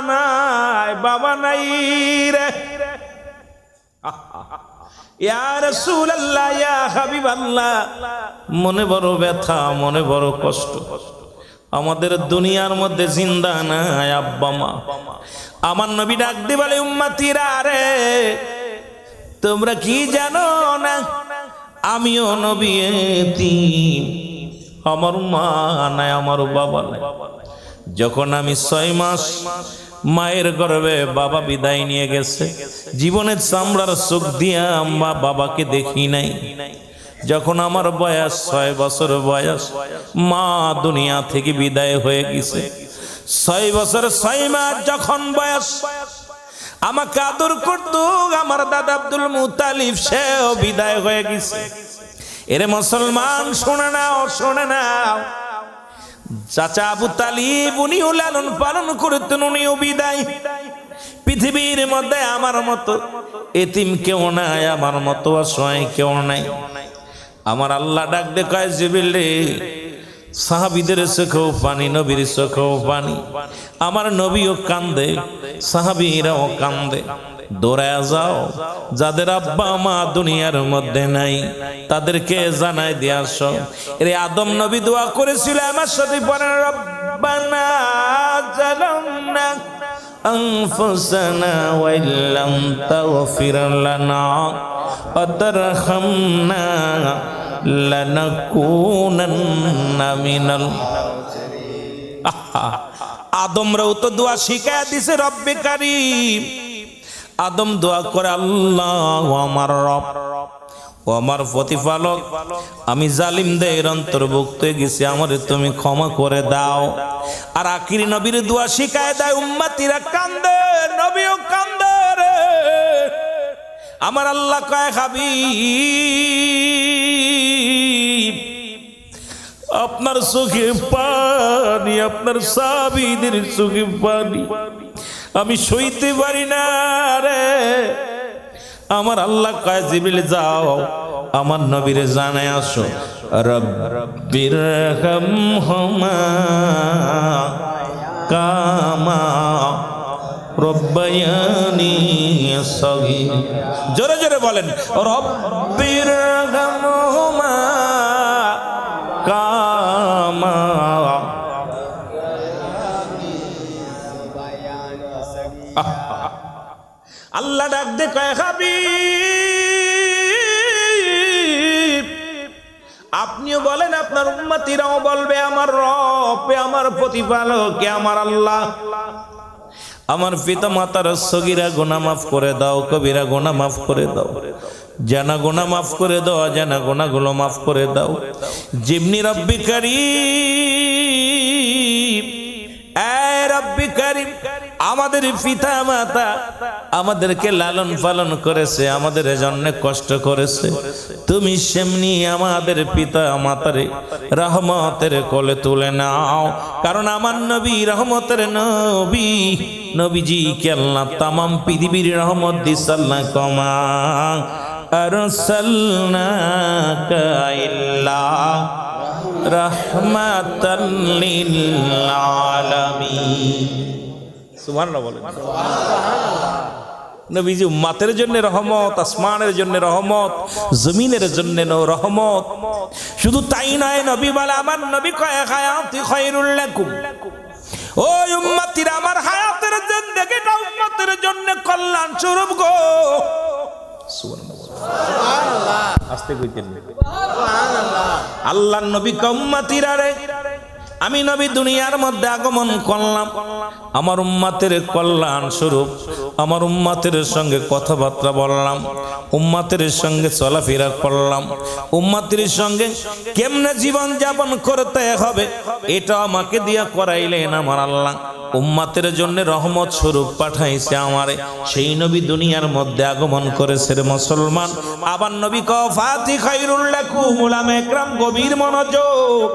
নাই বাবা নাই রে, ইয়া রাসূলুল্লাহ, ইয়া হাবিবাল্লাহ, মনে বড় ব্যথা, মনে বড় কষ্ট। আমাদের দুনিয়ার মধ্যে জিন্দা নাই আব্বা মা। আমার নবী ডাক দিয়ে বলে, উম্মতিরা রে তোমরা কি জানো না আমিও নবী এতিম, আমার মা নাই আমার বাবা নাই। যখন আমি 6 মাস মায়ের গর্ভে বাবা বিদায় নিয়ে গেছে, জীবনের চামড়ার চোখ দিয়ে আম্মা বাবাকে দেখি নাই। যখন আমার বয়স 6 বছর বয়স, মা দুনিয়া থেকে বিদায় হয়ে গেছে। 6 বছর 6 মাস যখন বয়স, আমাকে আদর করত আমার দাদা আব্দুল মুতালিব, সেও বিদায় হয়ে গেছে। এরে মুসলমান শোনে নাও, শোনে নাও, চাচা আবু তালিব উনিও লালন পালন করতেন, উনিও বিদায়। পৃথিবীর মধ্যে আমার মতো এতিম কেউ নাই, আমার মতো অসহায় কেউ নাই। আমার আল্লাহ ডাক দে কয় জিবরিল রে, সাহাবীদের চোখেও পানি, নবীর চোখেও পানি। আমার নবীও কান্দে, সাহাবীরাও কান্দে। দৌড়ায় যাও, যাদের আব্বা মা দুনিয়ার মধ্যে নাই তাদেরকে জানাই দিয়ে আসো। রে আদম নবী দোয়া করেছিল, আমার সাথে পড়েন, রব্বানা জালামনা আনফুসানা ওয়া ইল্লাম তাগফির লানা ওয়া তারহামনা লানাকুনান্না মিনাল। আদমরাও তো দোয়া শিখায় দিছে রব্বে কারীম। আদম দোয়া করে, আল্লাহ আমার রব, ও আমার প্রতিপালক, আমি জালিমদের অন্তর্ভুক্ত হয়ে গেছি, আমারে তুমি ক্ষমা করে দাও। আর আখিরি নবীর দোয়া শিখায় দেয়, উম্মতিরা কান্দে, নবীও কান্দে রে। আমার আল্লাহ কয়, হাবিব আপনার চোখে পানি, আপনার সাহাবীদের চোখে পানি আমি সইতে পারি না রে। আমার আল্লাহ কয়, জিবরিল যাও, আমার নবীরে জানায় আসো, রব্বিরহামহুমা কামা রব্বায়ানি সগীর। জোরে জোরে বলেন, রব্বিরহামহুমা কামা। আল্লাহ ডাক দে কয়, হাবিব আপনিও বলেন, আপনার উম্মতিরাও বলবে, আমার রব, আমার প্রতিপালক, আমার আল্লাহ, আমার পিতা মাতার সগীরা গুনাহ মাফ করে দাও, কবিরা গুনাহ মাফ করে দাও, জানা গুনাহ মাফ করে দাও, অজানা গুনাহগুলো মাফ করে দাও। জিবনি রব্বি কারীম, এ রব্বি কারীম, আমাদের পিতা মাতা আমাদেরকে লালন পালন করেছে, আমাদের জন্য কষ্ট করেছে, তুমি সেমনি আমাদের পিতা মাতারে রহমতের কোলে তুলে নাও। কারণ আমার নবী রহমতের নবী, নবীজিকে আল্লাহ তামাম পৃথিবীর রহমত দিছে। আল্লাহ কমা আরসালনাকা ইল্লা রাহমাতাল লিল আলামিন। সুবহানাল্লাহ বলেন। নবীজি উম্মতের জন্য রহমত, আসমানের জন্য রহমত, জমিনের জন্য রহমত। শুধু তাই নয়, নবী বলে, আমার নবী কয়, হায়াতি খায়রুল লাকুম, ওই উম্মতিরা আমার হায়াতের জিন্দেগিটা উম্মতের জন্য কল্যাণ স্বরূপ গো। সুবহানাল্লাহ, আস্তে কইতেন। আল্লাহর নবী উম্মতিরা রে, আমি নবী দুনিয়ার মধ্যে আগমন করলাম আমার উম্মতের কল্যাণ স্বরূপ। আমার উম্মতের সঙ্গে কথাবার্তা বললাম, উম্মতের সঙ্গে চলাফেরা করলাম, উম্মতের সঙ্গে কেমনে জীবন যাপন করতে হবে এটা আমাকে দিয়া করাইলেন আমার আল্লাহ। উম্মতের জন্য রহমত স্বরূপ পাঠাইছে আমারে, সেই নবী দুনিয়ার মধ্যে আগমন করেছে রে মুসলমান। আবার নবী কও ফাতি খায়রুল লাকুম, উলামা ইকরাম গভীর মনোযোগ।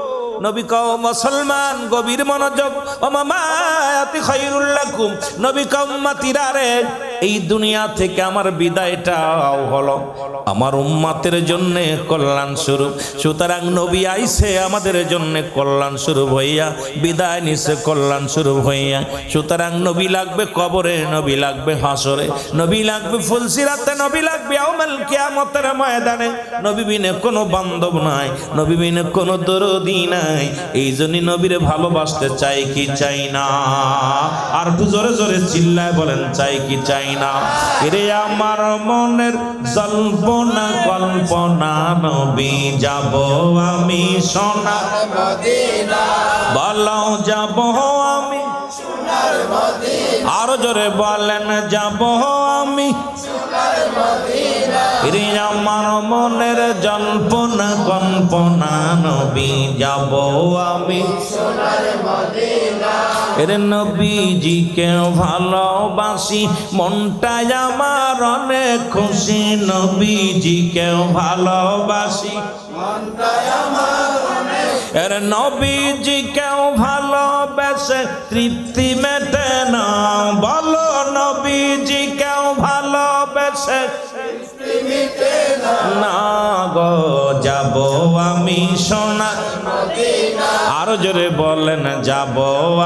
নবী কও মুসলমান গভীর মনোযোগ, ও মামাতি খায়রুল লাকুম, নবী কও উম্মতিরা রে, এই দুনিয়া থেকে আমার বিদায়টাও হলো আমার উম্মতের জন্য কল্যাণ স্বরূপ। সুতরাং নবী আইছে আমাদের জন্য কল্যাণ স্বরূপ হইয়া, বিদায় নিছে কল্যাণ স্বরূপ হইয়া। সুতরাং নবী লাগবে কবরে, নবী লাগবে হাসরে, নবী লাগবে ফুলসিরাতে, নবী লাগবে ইয়াউমুল কিয়ামতের ময়দানে। নবী বিনে কোনো বান্ধব নাই, নবী বিনে কোনো দরদি নাই। এই জন্য নবীরে ভালোবাসতে চাই কি চাই না? আর একটু জোরে জোরে চিল্লায় বলেন, চাই কি চাই না? এরে আমার মনের জল্পনা কল্পনা, নবী যাব আমি সোনার মদিনা, বলো যাব আমি সোনার মদিনা, আরো জোরে বলেন, যাব আমি সোনার মদিনা। এরে আমার মনের জল্পনা কল্পনা, নবী যাব আমি সোনার মদিনা। এরে নবীজিকে ভালোবাসি, মনটাই আমার অনেক খুশি, নবীজিকে ভালোবাসি, মনটাই আমার অনেক। এরে নবীজিকে ভালোবেসে তৃপ্তি মেটে না, বলো নবী না গো যাব আমি সোনার আরো জোরে বলেন যাব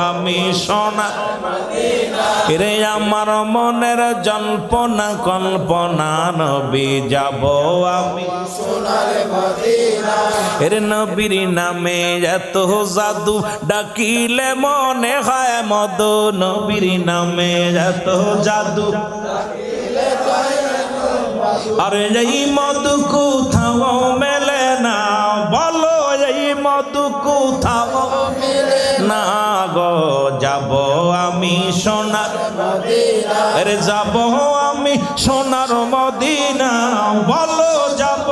আমি সোনার রে আমার মনের জল্পনা কল্পনা নবী যাব আমি এরে নবীর নামে এত জাদু ডাকিলে মনে হয় মধু নবীর নামে এত জাদু আরে এই মধু কোথাও মেলে না বলো এই মধু কোথাও না গো যাব আমি সোনার আরে যাব আমি সোনার মদিনা বলো যাব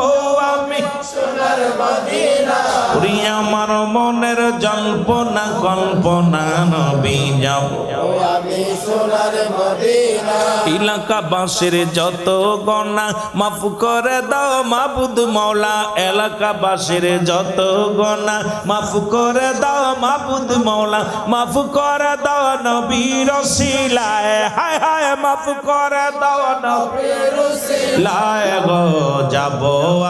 আমি সোনার মদিনা ওরে আমার মনের জল্পনা কল্পনা নবী যাব আমি সোনার মদিনা এলাকাবাসীর যত গণা মাফ করে দাও মাবুদ মওলা এলাকাবাসীর যত গণা মাফ করে দাও মাবুদ মওলা মাফ করে দাও নবীর ওসিলায় হায় হায় মাফ করে দাও নবীর ওসিলায় গো যাব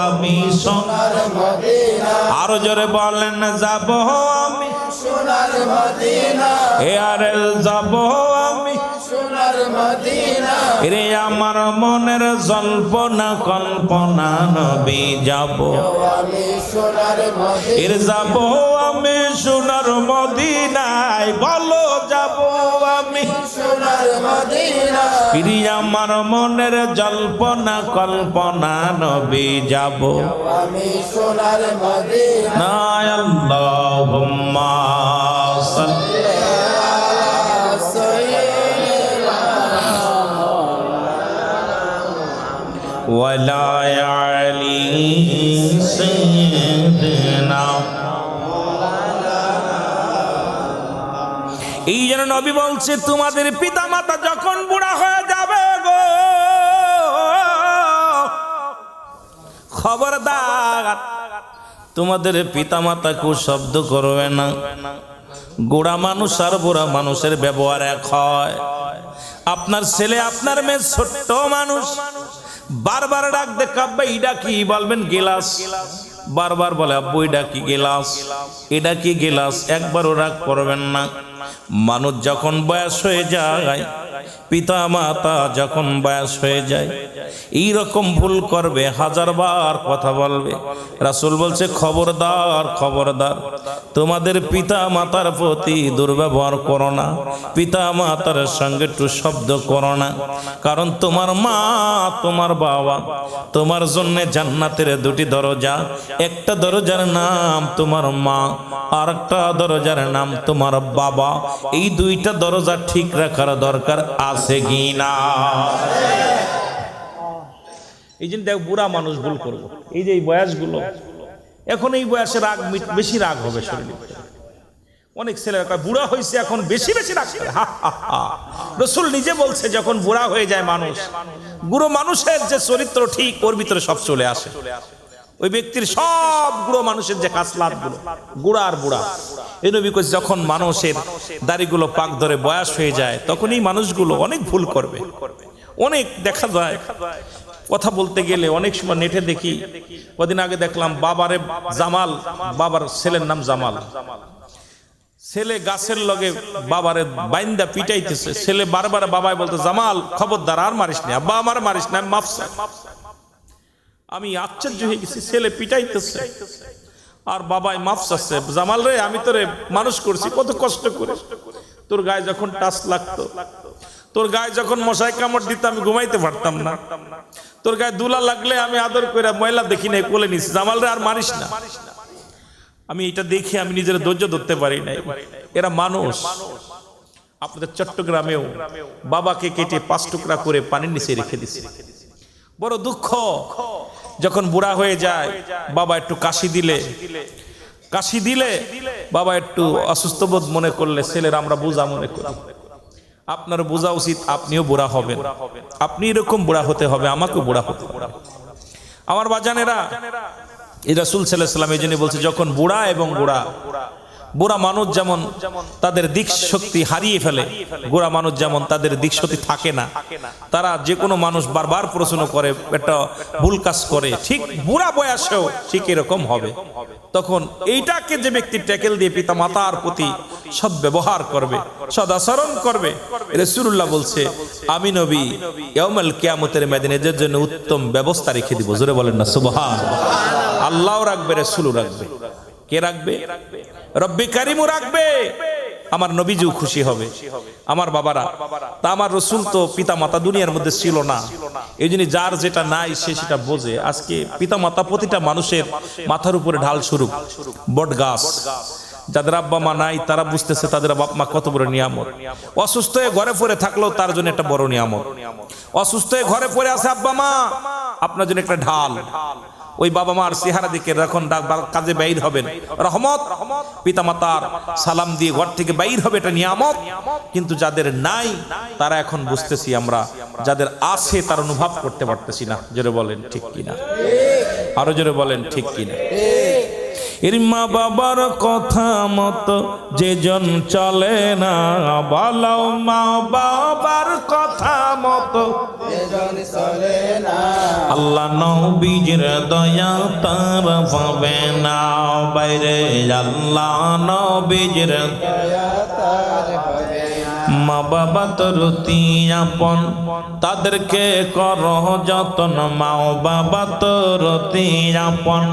আমি সোনার মদিনা আরো জোরে বলেন যাব আমি সোনার মদিনা এ আরে যাব আমি সোনার মদিনা রে আমার মনের জল্পনা কল্পনা নবী যাব আমি সোনার মদিনা এর যাব আমি সোনার মদিনায় বলো যাব আমি সোনার মদিনা রে আমার মনের জল্পনা কল্পনা নবী যাব আমি সোনার মদিনা না আল্লাহুম্মা সাল্লি ওয়ালা আলি সাইয়্যিদিনা এই জন্য নবী বলছে তোমাদের পিতামাতা যখন বুড়া হয়ে যাবে গো খবরদার তোমাদের পিতামাতাকে শব্দ করবে না গোড়া মানুষ আর বুড়া মানুষের ব্যবহার এক হয় আপনার ছেলে আপনার মেয়ে ছোট্ট মানুষ বারবার ডাক দেখ আব্বা এটা কি বলবেন গিলাস বারবার বলে আব্বু এটা কি গিলাস এটা কি গিলাস একবারও রাগ করবেন না মানুষ যখন বয়স হয়ে যায় পিতা মাতা যখন বয়স হয়ে যায় এই রকম ভুল করবে হাজারবার কথা বলবে রাসূল বলছে খবরদার খবরদার তোমাদের পিতা মাতার প্রতি দুর্ব্যবহার করো না পিতা মাতার সঙ্গে একটু শব্দ করো না কারণ তোমার মা তোমার বাবা তোমার জন্য জান্নাতের দুটি দরজা একটা দরজার নাম তোমার মা আর একটা দরজার নাম তোমার বাবা এই দুইটা দরজা ঠিক রাখার দরকার আছে কি না এই জন্য দেখ বুড়া মানুষ ভুল করবো এই যে এই বয়সগুলো এখন এই বয়সে রাগ বেশি রাগ হবে শরীরে অনেক ছেলেরা বুড়া হয়েছে এখন বেশি বেশি রাগ করে রাসূল নিজে বলছে যখন বুড়া হয়ে যায় মানুষ বুড়ো মানুষের যে চরিত্র ঠিক ওর ভিতরে সব চলে আসে ওই ব্যক্তির সব বুড়ো মানুষের যে খাসলাত গুলো বুড়া আর বুড়া এই নবী কইছে যখন মানুষের দাড়িগুলো পাক ধরে বয়স হয়ে যায় তখন এই মানুষগুলো অনেক ভুল করবে অনেক দেখা যায় কথা বলতে গেলে অনেক সময় নেটে দেখি কদিন আগে দেখলাম বাবারে জামাল বাবার ছেলের নাম জামাল ছেলে গাছের লগে বাবারে বাইন্দা পিটাইতেছে ছেলে বারবার বাবাই বলতে জামাল খবরদার আর মারিস না আব্বা আমার মারিস না মাফ চাই আমি আশ্চর্য হয়ে গেছি ছেলে পিটাইতেছে আর বাবাই মাফ চাচ্ছে জামাল রে আমি তোরে মানুষ করছি কত কষ্ট করে তোর গায়ে যখন টাচ লাগতো তোর গায়ে যখন মশাই কামড় দিত আমি ঘুমাইতে পারতাম না তোর গায়ে দুলা লাগলে আমি আদর করে ময়লা দেখি নাই কোলে নিছি জামাল রে আর মারিস না আমি এটা দেখি আমি নিজের ধৈর্য ধরতে পারি নাই এরা মানুষ আপনাদের চট্টগ্রামেও বাবাকে কেটে 5 টুকরা করে পানির নিচে রেখে দিছে বড় দুঃখ যখন বুড়া হয়ে যায় বাবা একটু কাশি দিলে বাবা একটু অসুস্থ বোধ মনে করলে ছেলের আমরা বোঝা মনে করি আপনার বোঝা উচিত আপনিও বুড়া হবেন আপনি এরকম বুড়া হতে হবে আমাকেও বুড়া হতে হবে আমার বাজানেরা এই রাসূল সাল্লাল্লাহু আলাইহি ওয়াসাল্লাম এই জন্য বলছে যখন বুড়া এবং বুড়া বুড়া মানুষ যেমন তাদের দিক শক্তি হারিয়ে ফেলে, বুড়া মানুষ যেমন তাদের দিক শক্তি থাকে না, তারা যে কোনো মানুষ বারবার প্রশ্ন করে, একটা ভুল কাজ করে, ঠিক বুড়া বয়সেও ঠিক এরকম হবে। তখন এইটাকে যে ব্যক্তি ট্যাকেল দিয়ে পিতা মাতার প্রতি সৎ ব্যবহার করবে, সদাচরণ করবে, রাসূলুল্লাহ বলছে আমি নবী ইয়াউমুল কিয়ামতের ময়দানে এদের জন্য উত্তম ব্যবস্থা রেখে দিব। জোরে বলেন না সুবহানাল্লাহ। আল্লাহও রাখবে, রাসূলও রাখবে। কে রাখবে? রব্বি কারিমও রাখবে, আমার নবীজিও খুশি হবে, আমার বাবারা। তা আমার রসুল তো পিতা মাতা দুনিয়ার মধ্যে ছিল না, এই জন্য যার যেটা নাই সে সেটা বোঝে। আজকে পিতা মাতা প্রতিটা মানুষের মাথার উপরে ঢাল স্বরূপ বট গাছ। যাদের আব্বা মা নাই তারা বুঝতেছে তাদের বাপ মা কত বড় নিয়ামত। অসুস্থ হয়ে ঘরে পড়ে থাকলেও তার জন্য একটা বড় নিয়ামত। অসুস্থ হয়ে ঘরে পড়ে আছে আব্বা মা, আপনার জন্য একটা ঢাল। ওই বাবা মার চেহারা দিকে যখন কাজে বাইর হবেন রহমত, পিতা মাতার সালাম দিয়ে ঘর থেকে বাইর হবে, এটা নিয়ামত। কিন্তু যাদের নাই তারা এখন বুঝতেছি আমরা, যাদের আছে তার অনুভব করতে পারতেছি না। জোরে বলেন ঠিক কিনা, আরো জোরে বলেন ঠিক কিনা। এর মা বাবার কথা মতো যেজন চলে না, বলো মা বাবার কথা মতো যেজন চলে না, আল্লাহ নবীর দয়া তার পাবে না। বাইরে আল্লাহ নবীর দয়া তার হবে না। মা বাবা তোর আপন, তাদেরকে কর যতন। মা বাবা তোর আপন,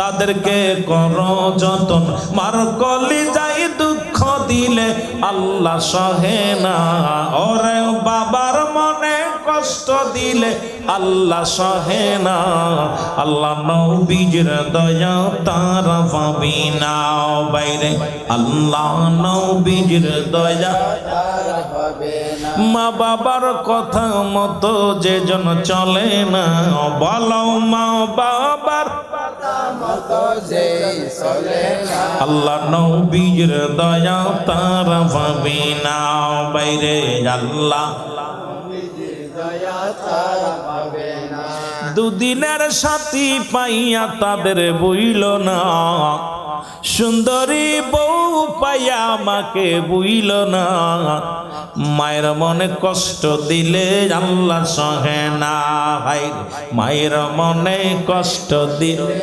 তাদেরকে কর যতন। মার কলি যাই দুঃখ দিলে আল্লাহ সহে না, ওরে বাবার মনে কষ্ট দিলে আল্লাহ সহে না। আল্লাহ নবীর দয়া তার পাবি না। বাইরে আল্লাহ নবীর দয়া তার হবে না। মা বাবার কথা মতো যেজন চলে না, বলো মা বাবার মতো যে চলে না, আল্লাহ নবীর দয়া তার পাবি না। বাইরে আল্লাহ দয়া তার হবে না। দুদিনের সাথী পাইয়া তাদের বইল না, সুন্দরী বউ পাইয়া আমাকে বইল না। মায়ের মনে কষ্ট দিলে আল্লাহ সহে না। হায় মায়ের মনে কষ্ট দিলে